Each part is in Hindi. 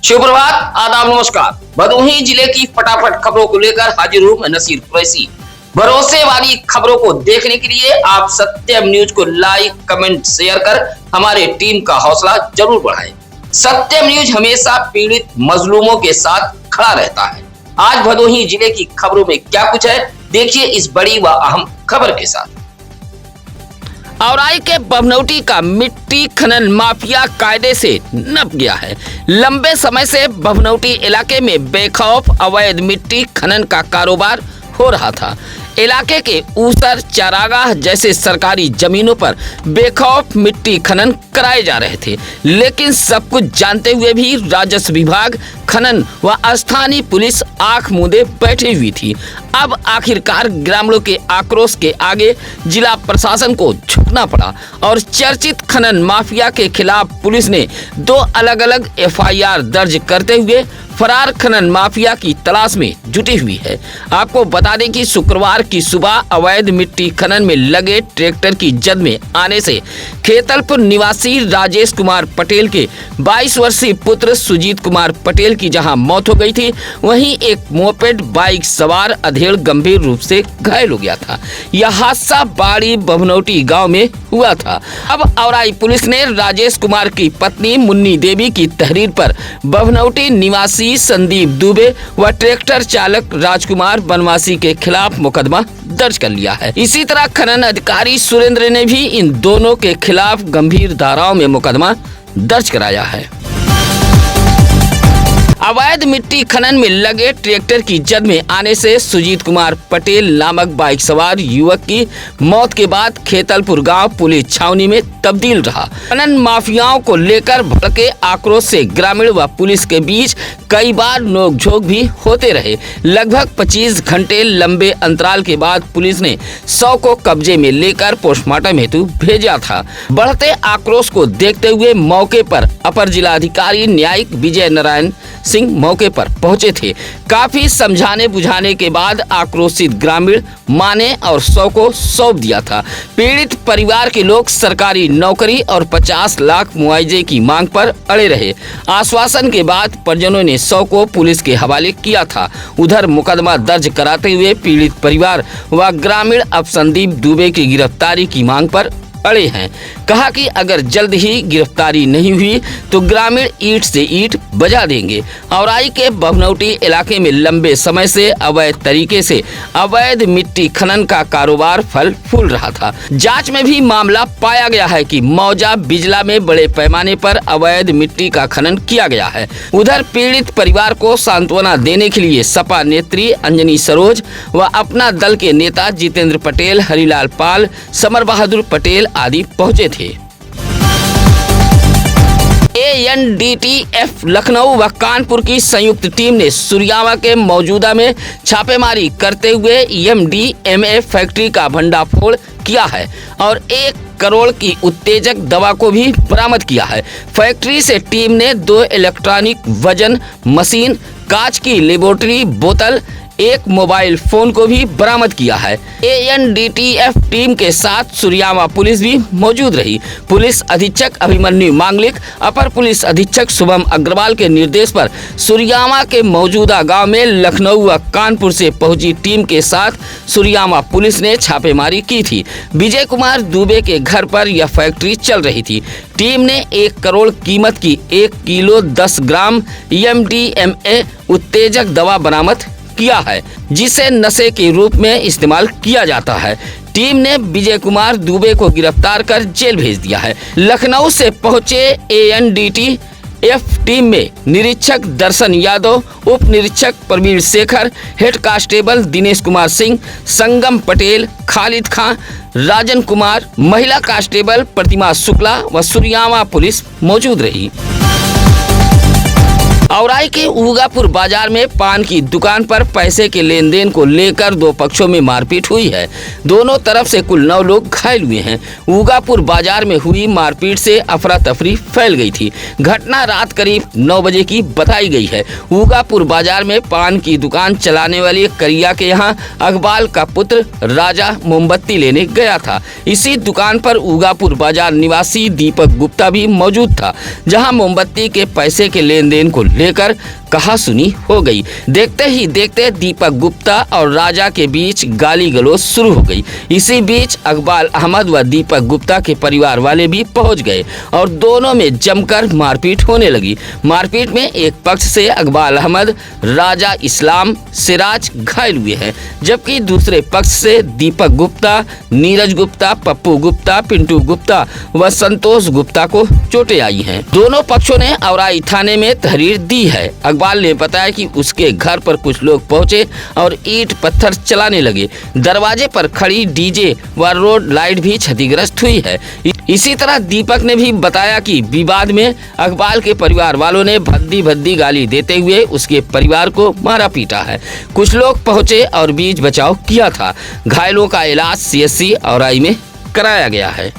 सुप्रभात, आदाब, नमस्कार। भदोही जिले की फटाफट खबरों को लेकर हाजिर हूं मैं नसीर कुरैशी। भरोसे वाली खबरों को देखने के लिए आप सत्यम न्यूज को लाइक, कमेंट, शेयर कर हमारे टीम का हौसला जरूर बढ़ाएं। सत्यम न्यूज हमेशा पीड़ित मजलूमों के साथ खड़ा रहता है। आज भदोही जिले की खबरों में क्या कुछ है, देखिए इस बड़ी व अहम खबर के साथ। औराई के बभनौटी का मिट्टी खनन माफिया कायदे से नप गया है। लंबे समय से बभनौटी इलाके में बेखौफ अवैध मिट्टी खनन का कारोबार हो रहा था। इलाके के ऊसर, चारागाह जैसे सरकारी जमीनों पर बेखौफ मिट्टी खनन कराए जा रहे थे, लेकिन सब कुछ जानते हुए भी राजस्व विभाग, खनन व स्थानीय पुलिस आंख मूंदे बैठी हुई थी। अब आखिरकार ग्रामीणों के आक्रोश के आगे जिला प्रशासन को झुकना पड़ा और चर्चित खनन माफिया के खिलाफ पुलिस ने 2 अलग अलग FIR दर्ज करते हुए फरार खनन माफिया की तलाश में जुटी हुई है। आपको बता दें कि शुक्रवार की सुबह अवैध मिट्टी खनन में लगे ट्रैक्टर की जद में आने से खेतलपुर निवासी राजेश कुमार पटेल के 22 वर्षीय पुत्र सुजीत कुमार पटेल की जहां मौत हो गई थी, वहीं एक मोपेड बाइक सवार अधेड़ गंभीर रूप से घायल हो गया था। यह हादसा बाड़ी बभनौटी गांव में हुआ था। अब औराई पुलिस ने राजेश कुमार की पत्नी मुन्नी देवी की तहरीर पर बभनौटी निवासी संदीप दुबे व ट्रैक्टर चालक राजकुमार बनवासी के खिलाफ मुकदमा दर्ज कर लिया है। इसी तरह खनन अधिकारी सुरेंद्र ने भी इन दोनों के खिलाफ गंभीर धाराओं में मुकदमा दर्ज कराया है। अवैध मिट्टी खनन में लगे ट्रैक्टर की जद में आने से सुजीत कुमार पटेल नामक बाइक सवार युवक की मौत के बाद खेतलपुर गांव पुलिस छावनी में तब्दील रहा। खनन माफियाओं को लेकर भड़के आक्रोश से ग्रामीण व पुलिस के बीच कई बार नोकझोंक भी होते रहे। लगभग 25 घंटे लंबे अंतराल के बाद पुलिस ने 100 को कब्जे में लेकर पोस्टमार्टम हेतु भेजा था। बढ़ते आक्रोश को देखते हुए मौके पर अपर जिलाधिकारी न्यायिक विजय नारायण सिंह मौके पर पहुंचे थे। काफी समझाने बुझाने के बाद आक्रोशित ग्रामीण माने और 100 को सौंप दिया था। पीड़ित परिवार के लोग सरकारी नौकरी और 50 लाख मुआवजे की मांग पर अड़े रहे। आश्वासन के बाद परिजनों ने 100 को पुलिस के हवाले किया था। उधर मुकदमा दर्ज कराते हुए पीड़ित परिवार व ग्रामीण अब संदीप दुबे की गिरफ्तारी की मांग पर अड़े हैं। कहा कि अगर जल्द ही गिरफ्तारी नहीं हुई तो ग्रामीण ईंट से ईंट बजा देंगे। औराई के बभनौटी इलाके में लंबे समय से अवैध तरीके से अवैध मिट्टी खनन का कारोबार फल फूल रहा था। जांच में भी मामला पाया गया है कि मौजा बिजला में बड़े पैमाने पर अवैध मिट्टी का खनन किया गया है। उधर पीड़ित परिवार को सांत्वना देने के लिए सपा नेत्री अंजनी सरोज व अपना दल के नेता जितेंद्र पटेल, हरिलाल पाल, समर बहादुर पटेल आदि पहुंचे थे। ANDTF लखनऊ व कानपुर की संयुक्त टीम ने सुरियावा के मौजूदा में छापेमारी करते हुए MDMA फैक्ट्री का भंडाफोड़ किया है और 1 करोड़ की उत्तेजक दवा को भी बरामद किया है। फैक्ट्री से टीम ने 2 इलेक्ट्रॉनिक वजन मशीन, कांच की लेबोरेटरी बोतल, 1 मोबाइल फोन को भी बरामद किया है। ANDTF टीम के साथ सुरियावा पुलिस भी मौजूद रही। पुलिस अधीक्षक अभिमन्यु मांगलिक, अपर पुलिस अधीक्षक शुभम अग्रवाल के निर्देश पर सुरियावा के मौजूदा गांव में लखनऊ व कानपुर से पहुंची टीम के साथ सुरियावा पुलिस ने छापेमारी की थी। विजय कुमार दुबे के घर पर यह फैक्ट्री चल रही थी। टीम ने 1 करोड़ कीमत की 1 किलो 10 ग्राम MDMA उत्तेजक दवा बरामद किया है, जिसे नशे के रूप में इस्तेमाल किया जाता है। टीम ने विजय कुमार दुबे को गिरफ्तार कर जेल भेज दिया है। लखनऊ से पहुंचे ANDTF टीम में निरीक्षक दर्शन यादव, उप निरीक्षक प्रवीण शेखर, हेड कांस्टेबल दिनेश कुमार सिंह, संगम पटेल, खालिद खां, राजन कुमार, महिला कांस्टेबल प्रतिमा शुक्ला व सुरियावा पुलिस मौजूद रही। औराई के उगापुर बाजार में पान की दुकान पर पैसे के लेन देन को लेकर 2 पक्षों में मारपीट हुई है। दोनों तरफ से कुल 9 लोग घायल हुए हैं। उगापुर बाजार में हुई मारपीट से अफरा तफरी फैल गई थी। घटना रात करीब 9 बजे की बताई गई है। उगापुर बाजार में पान की दुकान चलाने वाले करिया के यहां अकबाल का पुत्र राजा मोमबत्ती लेने गया था। इसी दुकान पर उगापुर बाजार निवासी दीपक गुप्ता भी मौजूद था, जहां मोमबत्ती के पैसे के लेन देन को लेकर कहासुनी हो गई। देखते ही देखते दीपक गुप्ता और राजा के बीच गाली गलौज शुरू हो गई। इसी बीच अकबाल अहमद व दीपक गुप्ता के परिवार वाले भी पहुंच गए और दोनों में जमकर मारपीट होने लगी। मारपीट में एक पक्ष से अकबाल अहमद, राजा इस्लाम, सिराज घायल हुए हैं, जबकि दूसरे पक्ष से दीपक गुप्ता, नीरज गुप्ता, पप्पू गुप्ता, पिंटू गुप्ता व संतोष गुप्ता को चोटें आई हैं। दोनों पक्षों ने औराई थाने में तहरीर दी है। अकबाल ने बताया कि उसके घर पर कुछ लोग पहुंचे और ईंट पत्थर चलाने लगे। दरवाजे पर खड़ी डीजे व रोड लाइट भी क्षतिग्रस्त हुई है। इसी तरह दीपक ने भी बताया कि विवाद में अकबाल के परिवार वालों ने भद्दी भद्दी गाली देते हुए उसके परिवार को मारा पीटा है। कुछ लोग पहुंचे और बीच बचाव किया था। घायलों का इलाज CSC औराई में कराया गया है।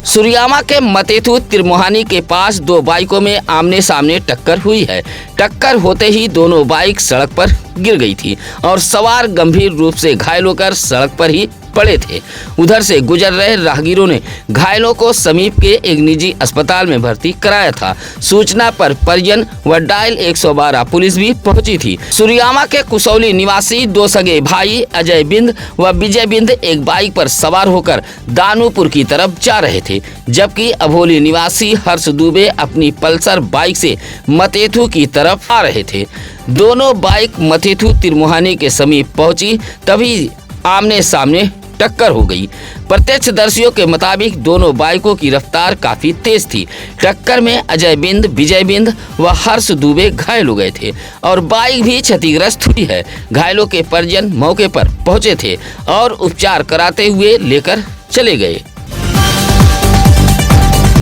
सुरियामा के मतेथु तिरमोहानी के पास दो बाइकों में आमने सामने टक्कर हुई है। टक्कर होते ही दोनों बाइक सड़क पर गिर गई थी और सवार गंभीर रूप से घायल होकर सड़क पर ही पड़े थे। उधर से गुजर रहे राहगीरों ने घायलों को समीप के एक निजी अस्पताल में भर्ती कराया था। सूचना पर परिजन व डायल 112 पुलिस भी पहुंची थी। सुरियामा के कुसौली निवासी दो सगे भाई अजय बिंद व विजय बिंद एक बाइक पर सवार होकर दानूपुर की तरफ जा रहे थे, जबकि अभोली निवासी हर्ष दुबे अपनी पल्सर बाइक से मतेथु की तरफ आ रहे थे। दोनों बाइक मतेथु तिरमोहानी के समीप पहुंची, तभी आमने सामने टक्कर हो गई। प्रत्यक्षदर्शियों के मुताबिक दोनों बाइकों की रफ्तार काफी तेज थी। टक्कर में अजय बिंद, विजय बिंद व हर्ष दुबे घायल हो गए थे और बाइक भी क्षतिग्रस्त हुई है। घायलों के परिजन मौके पर पहुंचे थे और उपचार कराते हुए लेकर चले गए।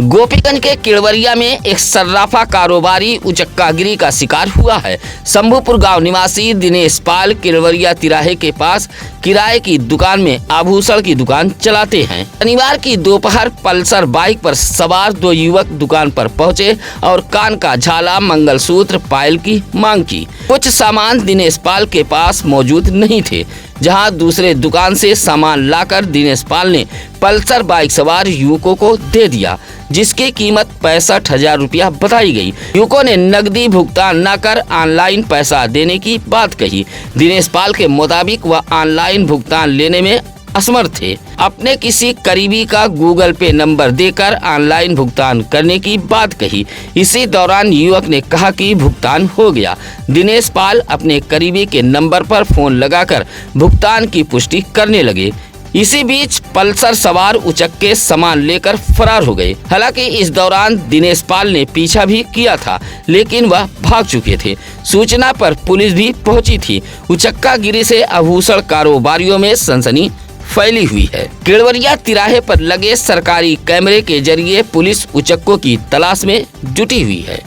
गोपीगंज के किड़वरिया में एक सर्राफा कारोबारी उचक्कागिरी का शिकार हुआ है। शंभूपुर गांव निवासी दिनेश पाल किड़वरिया तिराहे के पास किराए की दुकान में आभूषण की दुकान चलाते हैं। शनिवार की दोपहर पल्सर बाइक पर सवार दो युवक दुकान पर पहुंचे और कान का झाला, मंगलसूत्र, पायल की मांग की। कुछ सामान दिनेश पाल के पास मौजूद नहीं थे, जहां दूसरे दुकान से सामान लाकर दिनेश पाल ने पल्सर बाइक सवार युवकों को दे दिया, जिसकी कीमत 65,000 रुपया बताई गई। युवकों ने नकदी भुगतान न कर ऑनलाइन पैसा देने की बात कही। दिनेश पाल के मुताबिक वह ऑनलाइन भुगतान लेने में असमर्थ थे। अपने किसी करीबी का गूगल पे नंबर देकर ऑनलाइन भुगतान करने की बात कही। इसी दौरान युवक ने कहा कि भुगतान हो गया। दिनेश पाल अपने करीबी के नंबर पर फोन लगाकर भुगतान की पुष्टि करने लगे। इसी बीच पल्सर सवार उचक्के सामान लेकर फरार हो गए। हालांकि इस दौरान दिनेश पाल ने पीछा भी किया था, लेकिन वह भाग चुके थे। सूचना पर पुलिस भी पहुंची थी। उचक्कागिरी से आभूषण कारोबारियों में सनसनी फैली हुई है। किड़वरिया तिराहे पर लगे सरकारी कैमरे के जरिए पुलिस उचक्कों की तलाश में जुटी हुई है।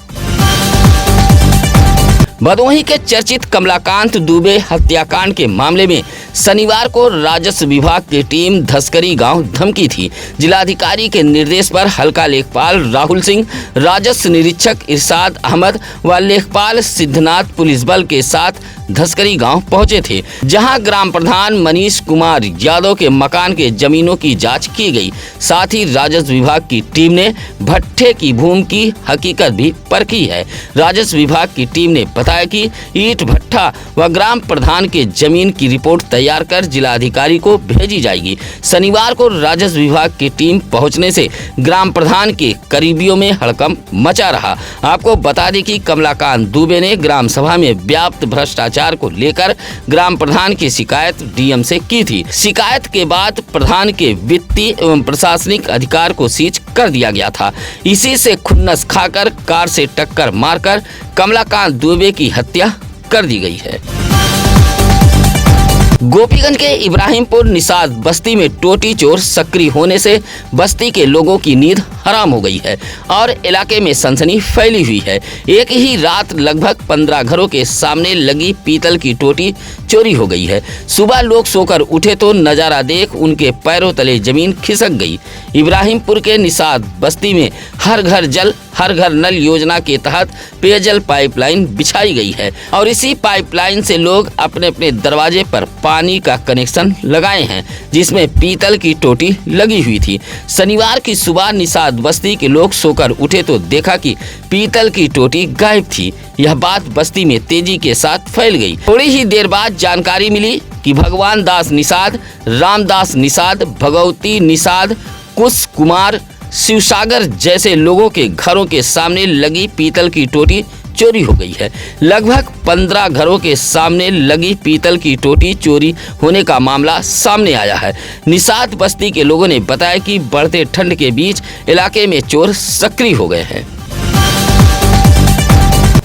भदोही के चर्चित कमलाकांत दुबे हत्याकांड के मामले में शनिवार को राजस्व विभाग की टीम धसकरी गांव धमकी थी। जिलाधिकारी के निर्देश पर हल्का लेखपाल राहुल सिंह, राजस्व निरीक्षक इरशाद अहमद व लेखपाल सिद्धनाथ पुलिस बल के साथ धसकरी गांव पहुंचे थे, जहां ग्राम प्रधान मनीष कुमार यादव के मकान के जमीनों की जांच की गई। साथ ही राजस्व विभाग की टीम ने भट्ठे की भूमि की हकीकत भी परखी है। राजस्व विभाग की टीम ने बताया कि ईंट भट्ठा व ग्राम प्रधान के जमीन की रिपोर्ट तैयार कर जिलाधिकारी को भेजी जाएगी। शनिवार को राजस्व विभाग की टीम पहुंचने से ग्राम प्रधान के करीबियों में हड़कंप मचा रहा। आपको बता दें कि कमलाकांत दुबे ने ग्राम सभा में व्याप्त भ्रष्टाचार को लेकर ग्राम प्रधान की शिकायत डीएम से की थी। शिकायत के बाद प्रधान के वित्तीय एवं प्रशासनिक अधिकार को सीज कर दिया गया था। इसी से खुन्नस खाकर कार से टक्कर मारकर कमलाकांत दुबे की हत्या कर दी गई है। गोपीगंज के इब्राहिमपुर निषाद बस्ती में टोटी चोर सक्रिय होने से बस्ती के लोगों की नींद हराम हो गई है और इलाके में सनसनी फैली हुई है। एक ही रात लगभग 15 घरों के सामने लगी पीतल की टोटी चोरी हो गई है। सुबह लोग सोकर उठे तो नजारा देख उनके पैरों तले जमीन खिसक गई। इब्राहिमपुर के निषाद बस्ती में हर घर जल हर घर नल योजना के तहत पेयजल पाइपलाइन बिछाई गई है और इसी पाइपलाइन से लोग अपने अपने दरवाजे पर पानी का कनेक्शन लगाए हैं, जिसमें पीतल की टोटी लगी हुई थी। शनिवार की सुबह निषाद बस्ती के लोग सोकर उठे तो देखा कि पीतल की टोटी गायब थी। यह बात बस्ती में तेजी के साथ फैल गई। थोड़ी ही देर बाद जानकारी मिली कि भगवान दास निषाद, रामदास निषाद, भगवती निषाद, कुश कुमार, शिवसागर जैसे लोगों के घरों के सामने लगी पीतल की टोटी चोरी हो गई है। लगभग 15 घरों के सामने लगी पीतल की टोटी चोरी होने का मामला सामने आया है। निषाद बस्ती के लोगों ने बताया कि बढ़ते ठंड के बीच इलाके में चोर सक्रिय हो गए हैं।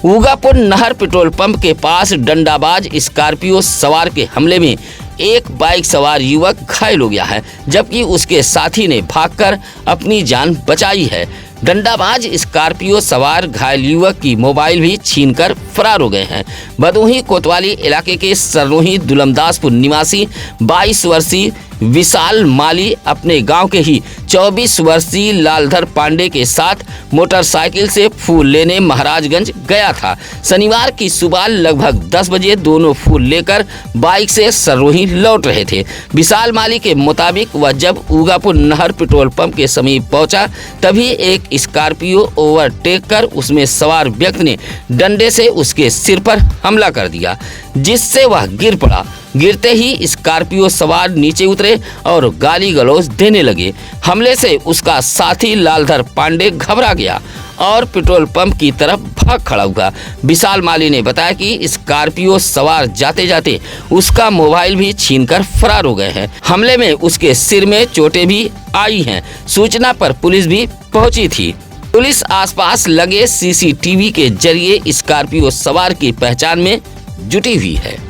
उगापुर नहर पेट्रोल पंप के पास डंडाबाज स्कॉर्पियो सवार के हमले में एक बाइक सवार युवक घायल हो गया है, जबकि उसके साथी ने भागकर अपनी जान बचाई है। डंडाबाज स्कॉर्पियो सवार घायल युवक की मोबाइल भी छीनकर फरार हो गए हैं। भदोही कोतवाली इलाके के सरनोही दुलमदासपुर निवासी 22 वर्षीय विशाल माली अपने गांव के ही 24 वर्षीय लालधर पांडे के साथ मोटरसाइकिल से फूल लेने महाराजगंज गया था। शनिवार की सुबह लगभग 10 बजे दोनों फूल लेकर बाइक से सरनोही लौट रहे थे। विशाल माली के मुताबिक वह जब उगापुर नहर पेट्रोल पंप के समीप पहुंचा, तभी एक स्कॉर्पियो ओवरटेक कर उसमें सवार व्यक्ति ने डंडे से उसके सिर पर हमला कर दिया, जिससे वह गिर पड़ा। गिरते ही स्कॉर्पियो सवार नीचे उतरे और गाली गलौज देने लगे। हमले से उसका साथी लालधर पांडे घबरा गया और पेट्रोल पंप की तरफ भाग खड़ा हुआ। विशाल माली ने बताया कि स्कॉर्पियो सवार जाते जाते उसका मोबाइल भी छीनकर फरार हो गए हैं। हमले में उसके सिर में चोटें भी आई हैं। सूचना पर पुलिस भी पहुंची थी। पुलिस आसपास लगे सीसीटीवी के जरिए स्कॉर्पियो सवार की पहचान में जुटी हुई है।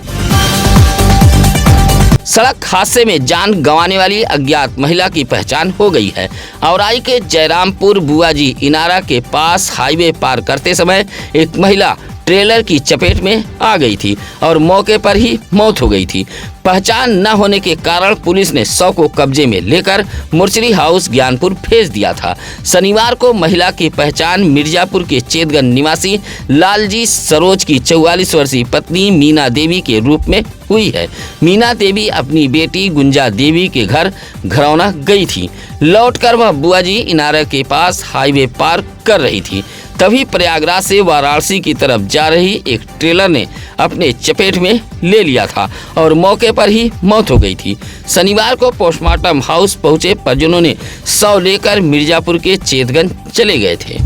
सड़क हादसे में जान गंवाने वाली अज्ञात महिला की पहचान हो गई है। औराई के जयरामपुर बुआजी इनारा के पास हाईवे पार करते समय एक महिला ट्रेलर की चपेट में आ गई थी और मौके पर ही मौत हो गई थी। पहचान न होने के कारण पुलिस ने शव को कब्जे में लेकर मुर्चरी हाउस ज्ञानपुर भेज दिया था। शनिवार को महिला की पहचान मिर्जापुर के चेतगंज निवासी लालजी सरोज की 44 वर्षीय पत्नी मीना देवी के रूप में हुई है। मीना देवी अपनी बेटी गुंजा देवी के घर घरौना गई थी। लौटकर वह बुआजी इनारा के पास हाईवे पार कर रही थी, तभी प्रयागराज से वाराणसी की तरफ जा रही एक ट्रेलर ने अपने चपेट में ले लिया था और मौके पर ही मौत हो गई थी। शनिवार को पोस्टमार्टम हाउस पहुंचे परिजनों ने शव लेकर मिर्जापुर के चेतगंज चले गए थे।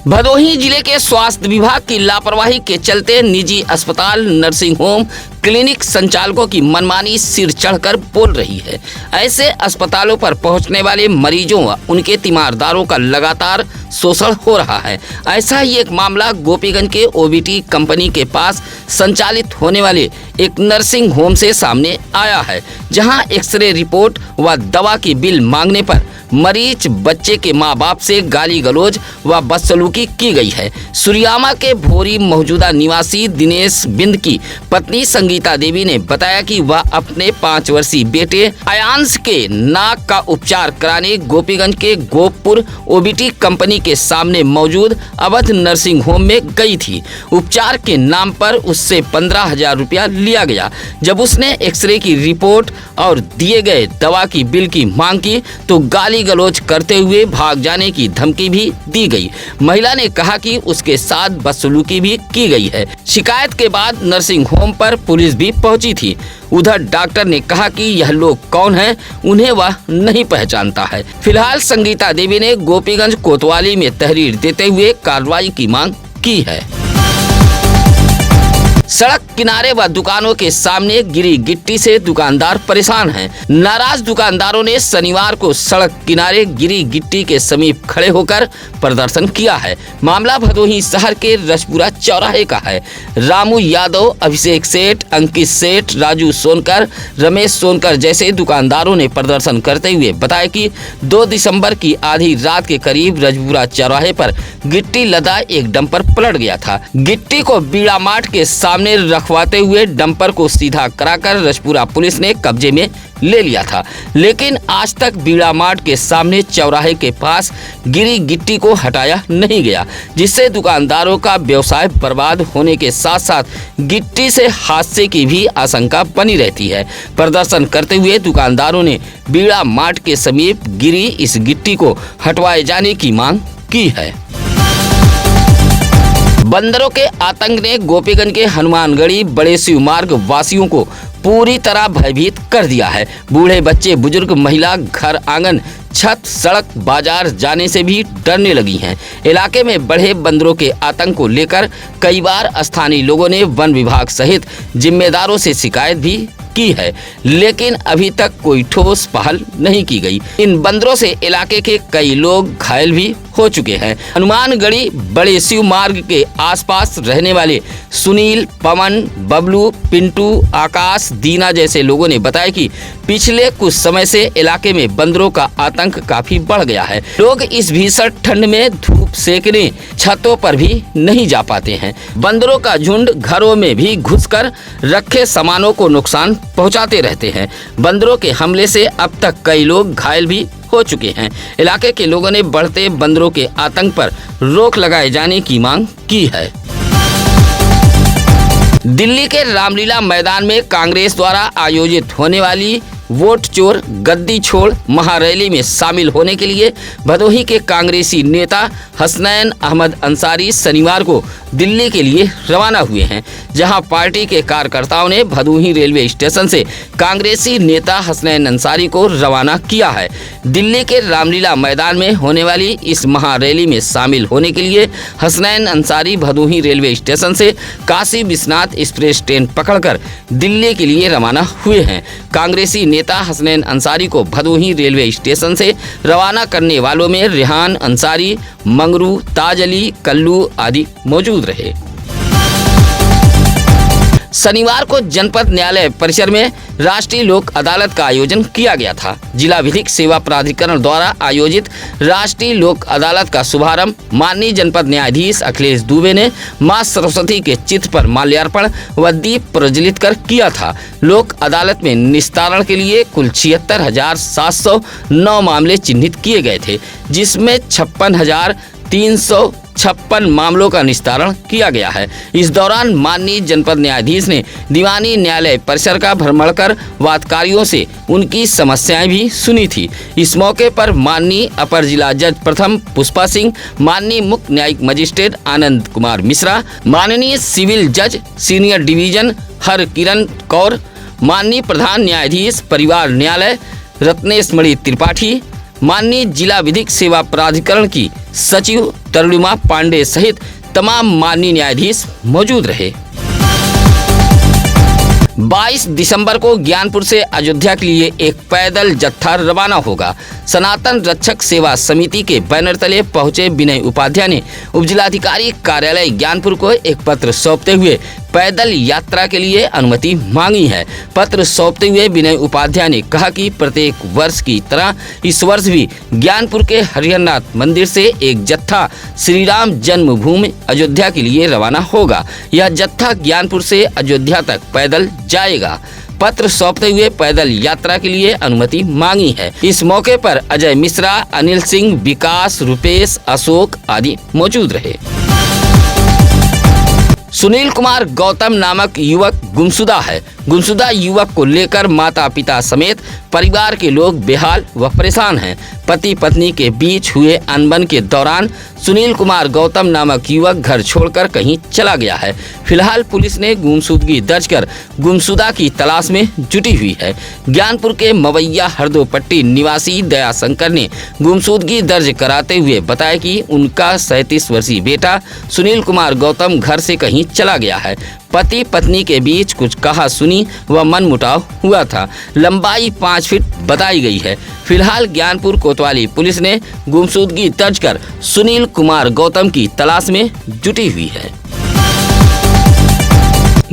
भदोही जिले के स्वास्थ्य विभाग की लापरवाही के चलते निजी अस्पताल, नर्सिंग होम, क्लिनिक संचालकों की मनमानी सिर चढ़कर बोल रही है। ऐसे अस्पतालों पर पहुंचने वाले मरीजों व उनके तीमारदारों का लगातार शोषण हो रहा है। ऐसा ही एक मामला गोपीगंज के ओबीटी कंपनी के पास संचालित होने वाले एक नर्सिंग होम से सामने आया है, जहां एक्सरे रिपोर्ट व दवा की बिल मांगने पर मरीज बच्चे के मां बाप से गाली गलौज व बदसलूकी की गई है। सुरियामा के भोरी मौजूदा निवासी दिनेश बिंद की पत्नी संगीता देवी ने बताया कि वह अपने 5 वर्षीय बेटे आयांश के नाक का उपचार कराने गोपीगंज के गोपपुर ओबीटी कंपनी के सामने मौजूद अवध नर्सिंग होम में गई थी। उपचार के नाम पर उससे 15,000 रुपया लिया गया। जब उसने एक्सरे की रिपोर्ट और दिए गए दवा की बिल की मांग की तो गाली गलौज करते हुए भाग जाने की धमकी भी दी गई। महिला ने कहा कि उसके साथ बदसलूकी भी की गई है। शिकायत के बाद नर्सिंग होम पर पुलिस भी पहुंची थी। उधर डॉक्टर ने कहा कि यह लोग कौन हैं, उन्हें वह नहीं पहचानता है। फिलहाल संगीता देवी ने गोपीगंज कोतवाली में तहरीर देते हुए कार्रवाई की मांग की है। सड़क किनारे व दुकानों के सामने गिरी गिट्टी से दुकानदार परेशान हैं। नाराज दुकानदारों ने शनिवार को सड़क किनारे गिरी गिट्टी के समीप खड़े होकर प्रदर्शन किया है। मामला भदोही शहर के रसपुरा चौराहे का है। रामू यादव, अभिषेक सेठ, अंकित सेठ, राजू सोनकर, रमेश सोनकर जैसे दुकानदारों ने प्रदर्शन करते हुए बताया कि 2 दिसंबर की आधी रात के करीब रजपुरा चौराहे पर गिट्टी लदा एक डंपर पलट गया था। गिट्टी को बीड़ा मार्ट के सामने सामने रखवाते हुए डंपर को सीधा कराकर रजपुरा पुलिस ने कब्जे में ले लिया था। लेकिन आज तक बीड़ा मार्ट के सामने चौराहे के पास गिरी गिट्टी को हटाया नहीं गया, जिससे दुकानदारों का व्यवसाय बर्बाद होने के साथ साथ गिट्टी से हादसे की भी आशंका बनी रहती है। प्रदर्शन करते हुए दुकानदारों ने बीड़ा मार्ट के समीप गिरी इस गिट्टी को हटवाए जाने की मांग की है। बंदरों के आतंक ने गोपीगंज के हनुमानगढ़ी बड़े शिव मार्ग वासियों को पूरी तरह भयभीत कर दिया है। बूढ़े बच्चे बुजुर्ग महिला घर आंगन छत सड़क बाजार जाने से भी डरने लगी हैं। इलाके में बढ़े बंदरों के आतंक को लेकर कई बार स्थानीय लोगों ने वन विभाग सहित जिम्मेदारों से शिकायत भी की है, लेकिन अभी तक कोई ठोस पहल नहीं की गई। इन बंदरों से इलाके के कई लोग घायल भी हो चुके हैं। हनुमानगढ़ी बड़े शिव मार्ग के आसपास रहने वाले सुनील, पवन, बबलू, पिंटू, आकाश, दीना जैसे लोगों ने बताया कि पिछले कुछ समय से इलाके में बंदरों का आतंक काफी बढ़ गया है। लोग इस भीषण ठंड में धूप सेकने छतों पर भी नहीं जा पाते हैं। बंदरों का झुंड घरों में भी घुसकर रखे सामानों को नुकसान पहुंचाते रहते हैं। बंदरों के हमले से अब तक कई लोग घायल भी हो चुके हैं। इलाके के लोगों ने बढ़ते बंदरों के आतंक पर रोक लगाए जाने की मांग की है। दिल्ली के रामलीला मैदान में कांग्रेस द्वारा आयोजित होने वाली वोट चोर गद्दी छोड़ महारैली में शामिल होने के लिए भदोही के कांग्रेसी नेता हसनैन अहमद अंसारी शनिवार को दिल्ली के लिए रवाना हुए हैं, जहां पार्टी के कार्यकर्ताओं ने भदोही रेलवे स्टेशन से कांग्रेसी नेता हसनैन अंसारी को रवाना किया है। दिल्ली के रामलीला मैदान में होने वाली इस महारैली में शामिल होने के लिए हसनैन अंसारी भदोही रेलवे स्टेशन से काशी विश्वनाथ एक्सप्रेस ट्रेन पकड़कर दिल्ली के लिए रवाना हुए हैं। कांग्रेसी नेता हसनैन अंसारी को भदोही रेलवे स्टेशन से रवाना करने वालों में रेहान अंसारी, मंगरू, ताज अली, कल्लू आदि मौजूद रहे। शनिवार को जनपद न्यायालय परिसर में राष्ट्रीय लोक अदालत का आयोजन किया गया था। जिला विधिक सेवा प्राधिकरण द्वारा आयोजित राष्ट्रीय लोक अदालत का शुभारंभ माननीय जनपद न्यायाधीश अखिलेश दुबे ने मां सरस्वती के चित्र पर माल्यार्पण व दीप प्रज्वलित कर किया था। लोक अदालत में निस्तारण के लिए कुल 76,709 मामले चिन्हित किए गए थे, जिसमें 56,356 मामलों का निस्तारण किया गया है। इस दौरान माननीय जनपद न्यायाधीश ने दीवानी न्यायालय परिसर का भ्रमण कर वादकारियों से उनकी समस्याएं भी सुनी थी। इस मौके पर माननीय अपर जिला जज प्रथम पुष्पा सिंह, माननीय मुख्य न्यायिक मजिस्ट्रेट आनंद कुमार मिश्रा, माननीय सिविल जज सीनियर डिवीजन हर किरण कौर, माननीय प्रधान न्यायाधीश परिवार न्यायालय रत्नेश मणि त्रिपाठी, माननीय जिला विधिक सेवा प्राधिकरण की सचिव तरुणिमा पांडे सहित तमाम माननीय न्यायाधीश मौजूद रहे। 22 दिसंबर को ज्ञानपुर से अयोध्या के लिए एक पैदल जत्था रवाना होगा। सनातन रक्षक सेवा समिति के बैनर तले पहुंचे विनय उपाध्याय ने उपजिलाधिकारी कार्यालय ज्ञानपुर को एक पत्र सौंपते हुए पैदल यात्रा के लिए अनुमति मांगी है। पत्र सौंपते हुए विनय उपाध्याय ने कहा कि प्रत्येक वर्ष की तरह इस वर्ष भी ज्ञानपुर के हरिहरनाथ मंदिर से एक जत्था श्री राम जन्मभूमि अयोध्या के लिए रवाना होगा। यह जत्था ज्ञानपुर से अयोध्या तक पैदल जाएगा। पत्र सौंपते हुए पैदल यात्रा के लिए अनुमति मांगी है। इस मौके पर अजय मिश्रा, अनिल सिंह, विकास, रुपेश, अशोक आदि मौजूद रहे। सुनील कुमार गौतम नामक युवक गुमशुदा है। गुमशुदा युवक को लेकर माता पिता समेत परिवार के लोग बेहाल व परेशान हैं। पति पत्नी के बीच हुए अनबन के दौरान सुनील कुमार गौतम नामक युवक घर छोड़कर कहीं चला गया है। फिलहाल पुलिस ने गुमशुदगी दर्ज कर गुमशुदा की तलाश में जुटी हुई है। ज्ञानपुर के मवैया हरदोपट्टी निवासी दया शंकर ने गुमशुदगी दर्ज कराते हुए बताया कि उनका 37 वर्षीय बेटा सुनील कुमार गौतम घर से कहीं चला गया है। पति पत्नी के बीच कुछ कहा सुनी व मनमुटाव हुआ था। लंबाई 5 फीट बताई गई है। फिलहाल ज्ञानपुर कोतवाली पुलिस ने गुमशुदगी दर्ज कर सुनील कुमार गौतम की तलाश में जुटी हुई है।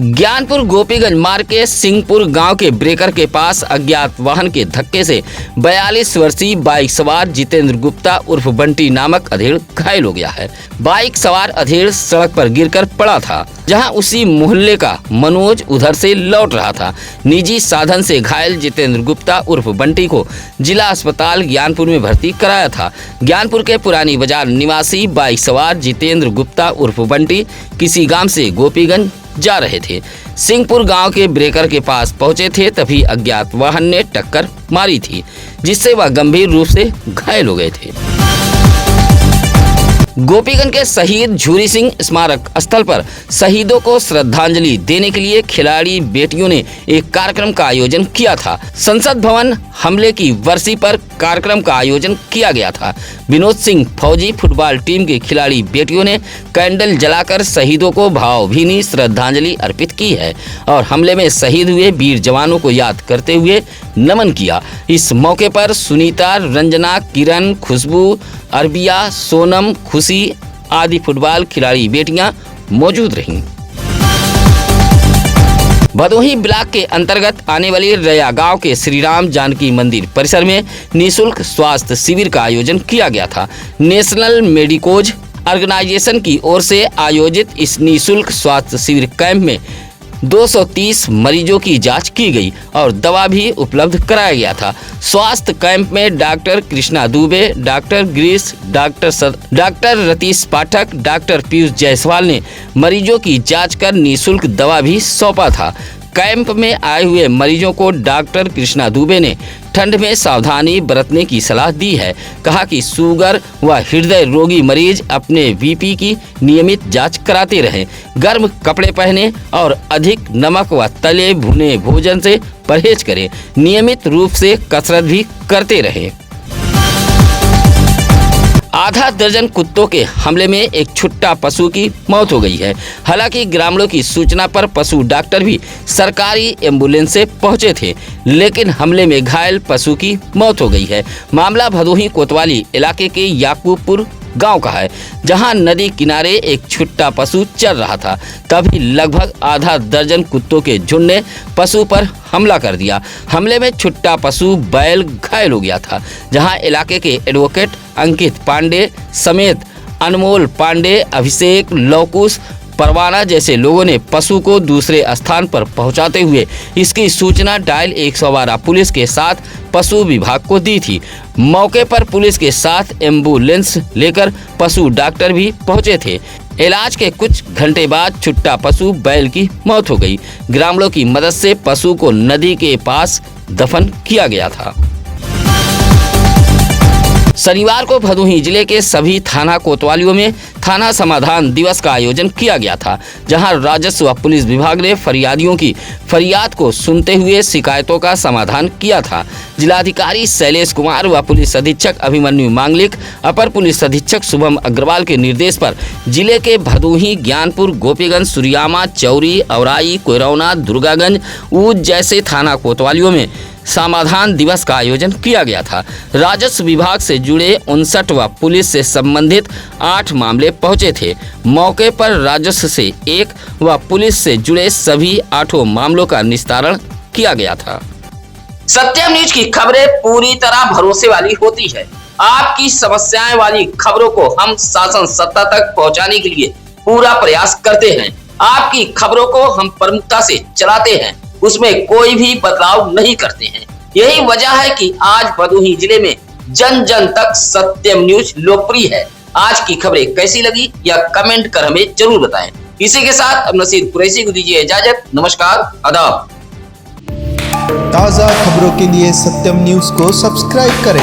ज्ञानपुर गोपीगंज मार्ग के सिंहपुर गांव के ब्रेकर के पास अज्ञात वाहन के धक्के से 42 वर्षीय बाइक सवार जितेंद्र गुप्ता उर्फ बंटी नामक अधेड़ घायल हो गया है। बाइक सवार अधेड़ सड़क पर गिरकर पड़ा था, जहां उसी मोहल्ले का मनोज उधर से लौट रहा था। निजी साधन से घायल जितेंद्र गुप्ता उर्फ बंटी को जिला अस्पताल ज्ञानपुर में भर्ती कराया था। ज्ञानपुर के पुरानी बाजार निवासी बाइक सवार जितेंद्र गुप्ता उर्फ बंटी किसी गांव से गोपीगंज जा रहे थे। सिंहपुर गांव के ब्रेकर के पास पहुंचे थे, तभी अज्ञात वाहन ने टक्कर मारी थी, जिससे वह गंभीर रूप से घायल हो गए थे। गोपीगंज के शहीद झूरी सिंह स्मारक स्थल पर शहीदों को श्रद्धांजलि देने के लिए खिलाड़ी बेटियों ने एक कार्यक्रम का आयोजन किया था। संसद भवन हमले की वर्षी पर कार्यक्रम का आयोजन किया गया था। विनोद सिंह फौजी फुटबॉल टीम के खिलाड़ी बेटियों ने कैंडल जलाकर शहीदों को भावभीनी श्रद्धांजलि अर्पित की है और हमले में शहीद हुए वीर जवानों को याद करते हुए नमन किया। इस मौके पर सुनीता, रंजना, किरण, खुशबू, अरबिया, सोनम, खुशी आदि फुटबॉल खिलाड़ी बेटियां मौजूद रहीं। भदोही ब्लॉक के अंतर्गत आने वाली रया गांव के श्री राम जानकी मंदिर परिसर में निःशुल्क स्वास्थ्य शिविर का आयोजन किया गया था। नेशनल मेडिकोज ऑर्गेनाइजेशन की ओर से आयोजित इस निःशुल्क स्वास्थ्य शिविर कैंप में 230 मरीजों की जांच की गई और दवा भी उपलब्ध कराया गया था। स्वास्थ्य कैंप में doctor Krishna Dubey, doctor Girish, doctor Ratish Pathak, doctor Piyush Jaiswal ने मरीजों की जांच कर निःशुल्क दवा भी सौंपा था। कैंप में आए हुए मरीजों को डॉक्टर कृष्णा दुबे ने ठंड में सावधानी बरतने की सलाह दी है। कहा कि शुगर व हृदय रोगी मरीज अपने बीपी की नियमित जांच कराते रहें, गर्म कपड़े पहने और अधिक नमक व तले भुने भोजन से परहेज करें, नियमित रूप से कसरत भी करते रहें। आधा दर्जन कुत्तों के हमले में एक छुट्टा पशु की मौत हो गई है। हालांकि ग्रामीणों की सूचना पर पशु डॉक्टर भी सरकारी एम्बुलेंस से पहुंचे थे, लेकिन हमले में घायल पशु की मौत हो गई है। मामला भदोही कोतवाली इलाके के याकूबपुर गांव का है, जहां नदी किनारे एक छुट्टा पशु चल रहा था। तभी लगभग आधा दर्जन कुत्तों के झुंड ने पशु पर हमला कर दिया। हमले में छुट्टा पशु बैल घायल हो गया था, जहां इलाके के एडवोकेट अंकित पांडे समेत अनमोल पांडे, अभिषेक, लौकुश, परवाना जैसे लोगों ने पशु को दूसरे स्थान पर पहुंचाते हुए इसकी सूचना डायल 112 पुलिस के साथ पशु विभाग को दी थी। मौके पर पुलिस के साथ एम्बुलेंस लेकर पशु डॉक्टर भी पहुंचे थे। इलाज के कुछ घंटे बाद छुट्टा पशु बैल की मौत हो गई। ग्रामीणों की मदद से पशु को नदी के पास दफन किया गया था। शनिवार को भदोही जिले के सभी थाना कोतवालियों में थाना समाधान दिवस का आयोजन किया गया था, जहां राजस्व व पुलिस विभाग ने फरियादियों की फरियाद को सुनते हुए शिकायतों का समाधान किया था। जिलाधिकारी शैलेश कुमार व पुलिस अधीक्षक अभिमन्यु मांगलिक, अपर पुलिस अधीक्षक शुभम अग्रवाल के निर्देश पर जिले के भदोही, ज्ञानपुर, गोपीगंज, सुरियामा, चौरी, औराई, कोयरौना, दुर्गागंज, ऊद जैसे थाना कोतवालियों में समाधान दिवस का आयोजन किया गया था। राजस्व विभाग से जुड़े 59 व पुलिस से संबंधित 8 मामले पहुंचे थे। मौके पर राजस्व से 1 व पुलिस से जुड़े सभी 8 मामलों का निस्तारण किया गया था। सत्यम न्यूज की खबरें पूरी तरह भरोसे वाली होती है। आपकी समस्याएं वाली खबरों को हम शासन सत्ता तक पहुंचाने के लिए पूरा प्रयास करते हैं। आपकी खबरों को हम प्रमुखता से चलाते हैं, उसमें कोई भी बदलाव नहीं करते हैं। यही वजह है कि आज भदोही जिले में जन जन तक सत्यम न्यूज लोकप्रिय है। आज की खबरें कैसी लगी या कमेंट कर हमें जरूर बताएं। इसी के साथ अब नसीर कुरैशी को दीजिए इजाजत। नमस्कार, आदाब। ताज़ा खबरों के लिए सत्यम न्यूज को सब्सक्राइब करें